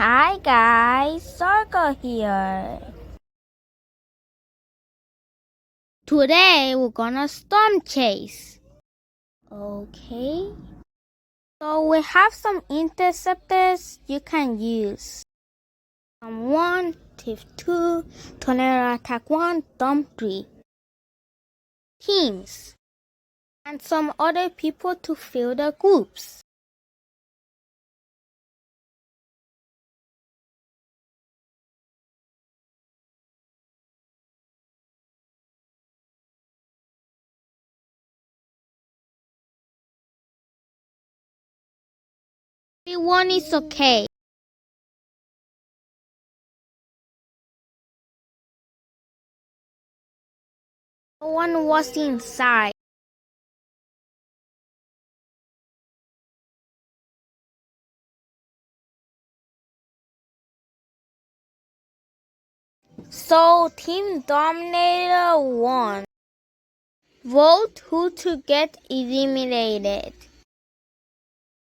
Hi guys, Circle here. Today we're gonna storm chase. Okay. So we have some interceptors you can use. Storm 1, Thief 2, Tornado Attack 1, Storm 3. Teams. And some other people to fill the groups. Everyone is okay. No one was inside. So Team Dominator won. Vote who to get eliminated.